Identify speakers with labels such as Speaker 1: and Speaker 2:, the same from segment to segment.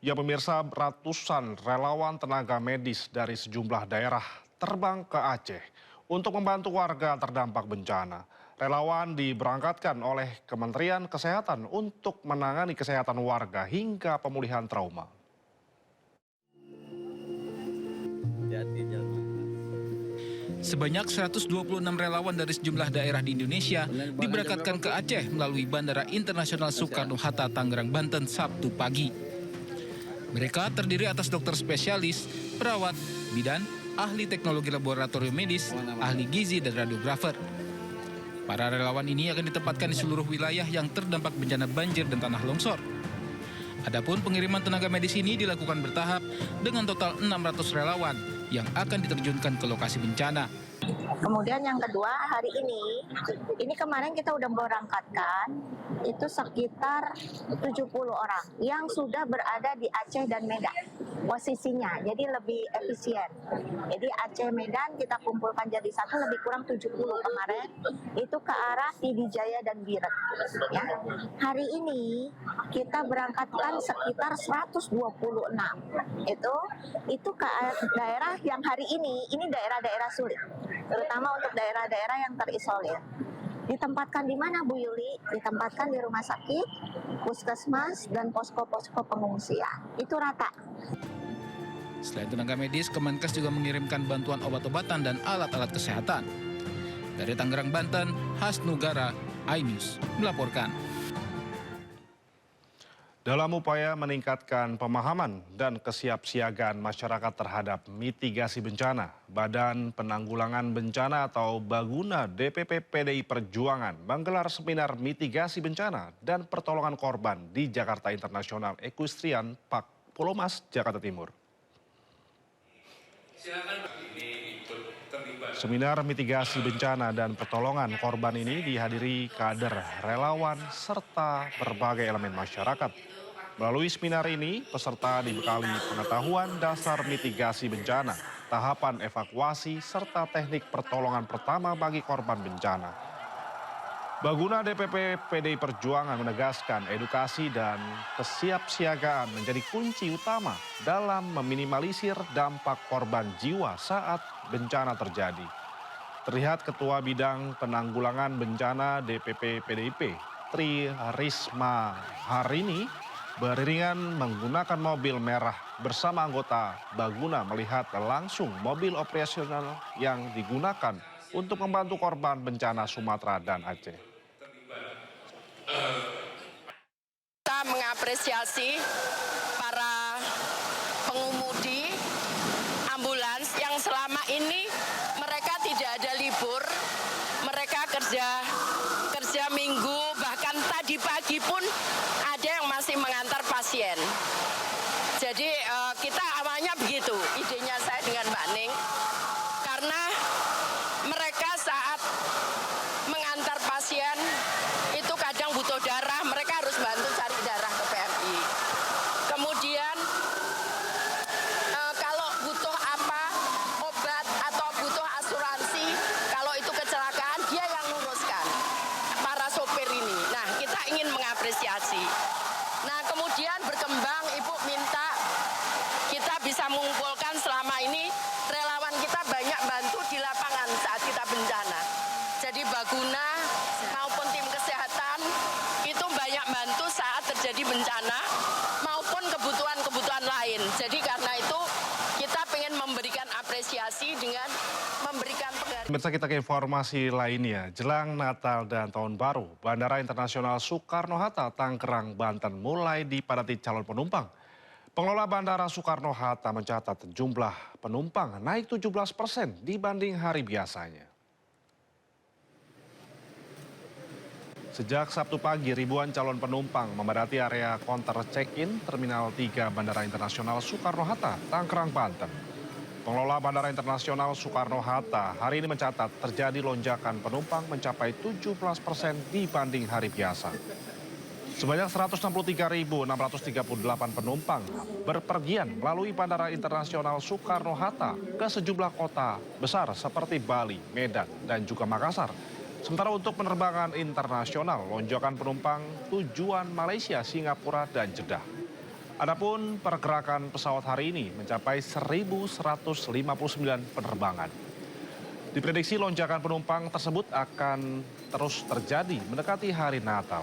Speaker 1: Ya pemirsa, ratusan relawan tenaga medis dari sejumlah daerah terbang ke Aceh untuk membantu warga terdampak bencana. Relawan diberangkatkan oleh Kementerian Kesehatan untuk menangani kesehatan warga hingga pemulihan trauma.
Speaker 2: Sebanyak 126 relawan dari sejumlah daerah di Indonesia diberangkatkan ke Aceh melalui Bandara Internasional Soekarno-Hatta, Tangerang, Banten, Sabtu pagi. Mereka terdiri atas dokter spesialis, perawat, bidan, ahli teknologi laboratorium medis, ahli gizi, dan radiografer. Para relawan ini akan ditempatkan di seluruh wilayah yang terdampak bencana banjir dan tanah longsor. Adapun pengiriman tenaga medis ini dilakukan bertahap dengan total 600 relawan yang akan diterjunkan ke lokasi bencana.
Speaker 3: Kemudian yang kedua, hari ini kemarin kita udah berangkatkan itu sekitar 70 orang yang sudah berada di Aceh dan Medan posisinya, jadi lebih efisien. Jadi Aceh Medan kita kumpulkan jadi satu, lebih kurang 70 kemarin, itu ke arah Pidijaya dan Biren. Ya. Hari ini kita berangkatkan sekitar 126, itu ke daerah yang hari ini daerah-daerah sulit, terutama untuk daerah-daerah yang terisolir. Ditempatkan di mana, Bu Yuli? Ditempatkan di rumah sakit, puskesmas, dan posko-posko pengungsian. Itu rata.
Speaker 2: Selain tenaga medis, Kemenkes juga mengirimkan bantuan obat-obatan dan alat-alat kesehatan. Dari Tangerang, Banten, Hasnugara, iNews melaporkan.
Speaker 1: Dalam upaya meningkatkan pemahaman dan kesiapsiagaan masyarakat terhadap mitigasi bencana, Badan Penanggulangan Bencana atau Baguna DPP PDI Perjuangan menggelar seminar mitigasi bencana dan pertolongan korban di Jakarta International Equestrian Park, Pulau Mas, Jakarta Timur. Seminar mitigasi bencana dan pertolongan korban ini dihadiri kader, relawan, serta berbagai elemen masyarakat. Melalui seminar ini, peserta dibekali pengetahuan dasar mitigasi bencana, tahapan evakuasi, serta teknik pertolongan pertama bagi korban bencana. Baguna DPP PDI Perjuangan menegaskan edukasi dan kesiapsiagaan menjadi kunci utama dalam meminimalisir dampak korban jiwa saat bencana terjadi. Terlihat Ketua Bidang Penanggulangan Bencana DPP PDIP, Tri Risma Harini, beriringan menggunakan mobil merah bersama anggota Baguna melihat langsung mobil operasional yang digunakan untuk membantu korban bencana Sumatera dan Aceh.
Speaker 4: Kita mengapresiasi para pengemudi ambulans yang selama ini mereka tidak ada libur, mereka kerja minggu, bahkan tadi pagi pun ada yang masih mengantar pasien. Jadi kita awalnya begitu, idenya saya dengan Mbak Ning, karena mereka saat mengantar pasien itu kadang butuh darah, mereka harus bantu cari darah ke PMI. Kemudian kalau butuh apa, obat atau butuh asuransi, kalau itu kecelakaan dia yang nguruskan, para sopir ini. Nah, kita ingin mengapresiasi. Nah, kemudian berkembang, Ibu minta kita bisa mengumpulkan selama ini relawan kita banyak bantu di lapangan saat kita bencana. Jadi Baguna maupun tim kesehatan itu banyak bantu saat terjadi bencana maupun kebutuhan-kebutuhan lain. Jadi karena itu kita ingin memberikan apresiasi dengan memberikan penghargaan.
Speaker 1: Pemirsa, kita ke informasi lainnya. Jelang Natal dan Tahun Baru, Bandara Internasional Soekarno-Hatta, Tangerang, Banten mulai dipadati calon penumpang. Pengelola Bandara Soekarno-Hatta mencatat jumlah penumpang naik 17% dibanding hari biasanya. Sejak Sabtu pagi, ribuan calon penumpang memadati area konter check-in Terminal 3 Bandara Internasional Soekarno-Hatta, Tangerang, Banten. Pengelola Bandara Internasional Soekarno-Hatta hari ini mencatat terjadi lonjakan penumpang mencapai 17% dibanding hari biasa. Sebanyak 163.638 penumpang berpergian melalui Bandara Internasional Soekarno-Hatta ke sejumlah kota besar seperti Bali, Medan, dan juga Makassar. Sementara untuk penerbangan internasional, lonjakan penumpang tujuan Malaysia, Singapura, dan Jeddah. Adapun pergerakan pesawat hari ini mencapai 1.159 penerbangan. Diprediksi lonjakan penumpang tersebut akan terus terjadi mendekati hari Natal.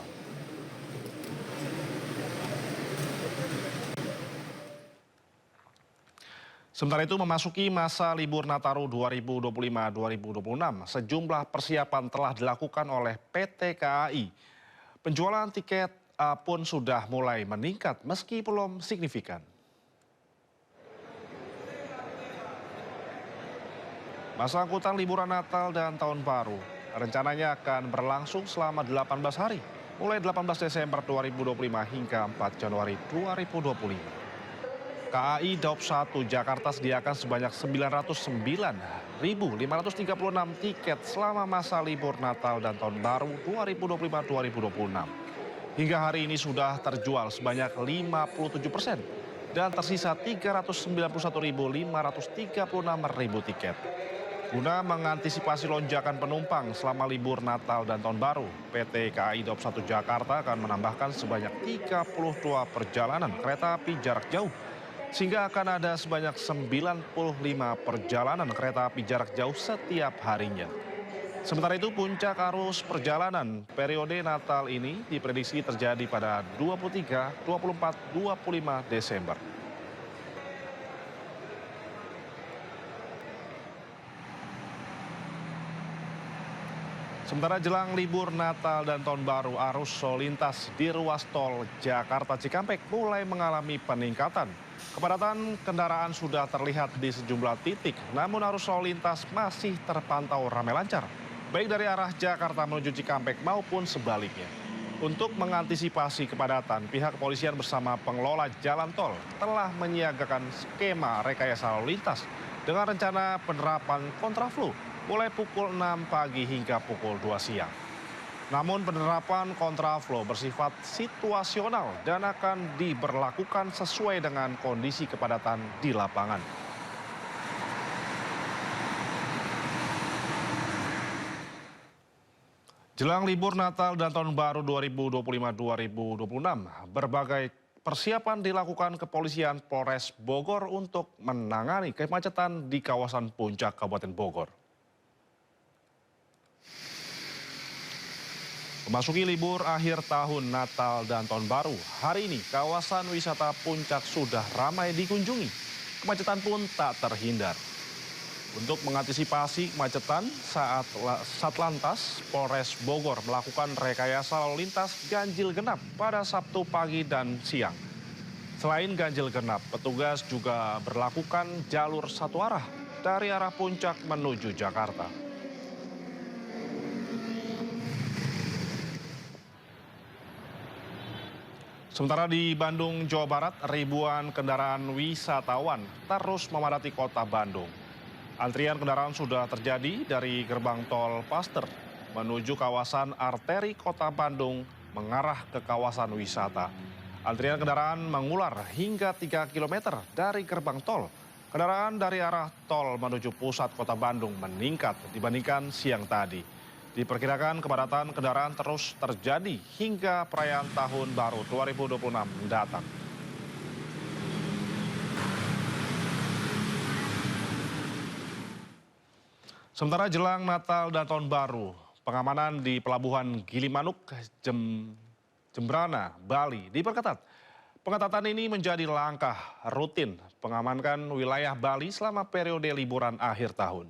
Speaker 1: Sementara itu memasuki masa libur Nataru 2025-2026, sejumlah persiapan telah dilakukan oleh PT KAI. Penjualan tiket pun sudah mulai meningkat meski belum signifikan. Masa angkutan liburan Natal dan Tahun Baru rencananya akan berlangsung selama 18 hari, mulai 18 Desember 2025 hingga 4 Januari 2025. KAI Daup 1 Jakarta sediakan sebanyak 909.536 tiket selama masa libur Natal dan Tahun Baru 2025-2026. Hingga hari ini sudah terjual sebanyak 57% dan tersisa 391.536 tiket. Guna mengantisipasi lonjakan penumpang selama libur Natal dan Tahun Baru, PT KAI Daup 1 Jakarta akan menambahkan sebanyak 32 perjalanan kereta api jarak jauh, sehingga akan ada sebanyak 95 perjalanan kereta api jarak jauh setiap harinya. Sementara itu puncak arus perjalanan periode Natal ini diprediksi terjadi pada 23, 24, 25 Desember. Sementara jelang libur Natal dan Tahun Baru, arus lalu lintas di ruas tol Jakarta Cikampek mulai mengalami peningkatan. Kepadatan kendaraan sudah terlihat di sejumlah titik, namun arus lalu lintas masih terpantau ramai lancar, baik dari arah Jakarta menuju Cikampek maupun sebaliknya. Untuk mengantisipasi kepadatan, pihak kepolisian bersama pengelola jalan tol telah menyiagakan skema rekayasa lalu lintas dengan rencana penerapan kontraflow mulai pukul 6 pagi hingga pukul 2 siang. Namun penerapan kontraflow bersifat situasional dan akan diberlakukan sesuai dengan kondisi kepadatan di lapangan. Jelang libur Natal dan Tahun Baru 2025-2026, berbagai persiapan dilakukan kepolisian Polres Bogor untuk menangani kemacetan di kawasan Puncak Kabupaten Bogor. Memasuki libur akhir tahun Natal dan Tahun Baru, hari ini kawasan wisata Puncak sudah ramai dikunjungi. Kemacetan pun tak terhindar. Untuk mengantisipasi kemacetan, saat Satlantas Polres Bogor melakukan rekayasa lalu lintas ganjil genap pada Sabtu pagi dan siang. Selain ganjil genap, petugas juga berlakukan jalur satu arah dari arah Puncak menuju Jakarta. Sementara di Bandung, Jawa Barat, ribuan kendaraan wisatawan terus memadati kota Bandung. Antrian kendaraan sudah terjadi dari gerbang tol Paster menuju kawasan arteri kota Bandung mengarah ke kawasan wisata. Antrian kendaraan mengular hingga 3 km dari gerbang tol. Kendaraan dari arah tol menuju pusat kota Bandung meningkat dibandingkan siang tadi. Diperkirakan kepadatan kendaraan terus terjadi hingga perayaan Tahun Baru 2026 mendatang. Sementara jelang Natal dan Tahun Baru, pengamanan di Pelabuhan Gilimanuk, Jembrana, Bali diperketat. Pengetatan ini menjadi langkah rutin mengamankan wilayah Bali selama periode liburan akhir tahun.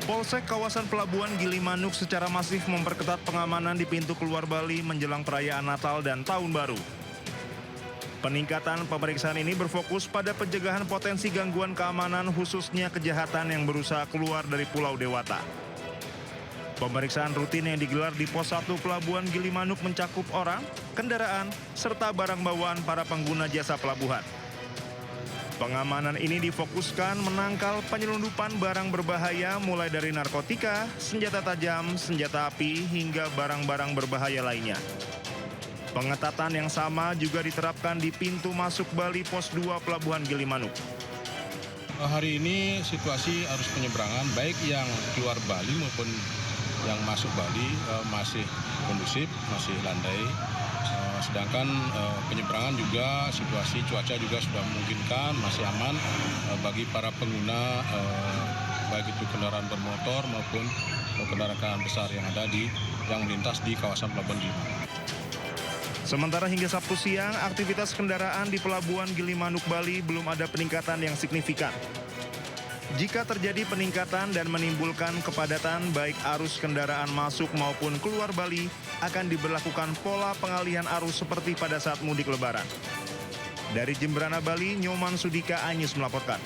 Speaker 5: Polsek kawasan Pelabuhan Gilimanuk secara masif memperketat pengamanan di pintu keluar Bali menjelang perayaan Natal dan Tahun Baru. Peningkatan pemeriksaan ini berfokus pada pencegahan potensi gangguan keamanan khususnya kejahatan yang berusaha keluar dari Pulau Dewata. Pemeriksaan rutin yang digelar di Pos 1 Pelabuhan Gilimanuk mencakup orang, kendaraan, serta barang bawaan para pengguna jasa pelabuhan. Pengamanan ini difokuskan menangkal penyelundupan barang berbahaya mulai dari narkotika, senjata tajam, senjata api, hingga barang-barang berbahaya lainnya. Pengetatan yang sama juga diterapkan di pintu masuk Bali Pos 2 Pelabuhan Gilimanuk.
Speaker 6: Hari ini situasi arus penyeberangan baik yang keluar Bali maupun yang masuk Bali masih kondusif, masih landai. Sedangkan penyeberangan juga situasi cuaca juga sudah memungkinkan, masih aman bagi para pengguna baik itu kendaraan bermotor maupun kendaraan besar yang ada yang melintas di kawasan Pelabuhan Gili.
Speaker 5: Sementara hingga Sabtu siang, aktivitas kendaraan di Pelabuhan Gilimanuk, Bali belum ada peningkatan yang signifikan. Jika terjadi peningkatan dan menimbulkan kepadatan baik arus kendaraan masuk maupun keluar Bali, akan diberlakukan pola pengalihan arus seperti pada saat mudik Lebaran. Dari Jemberana, Bali, Nyoman Sudika, Anyus melaporkan.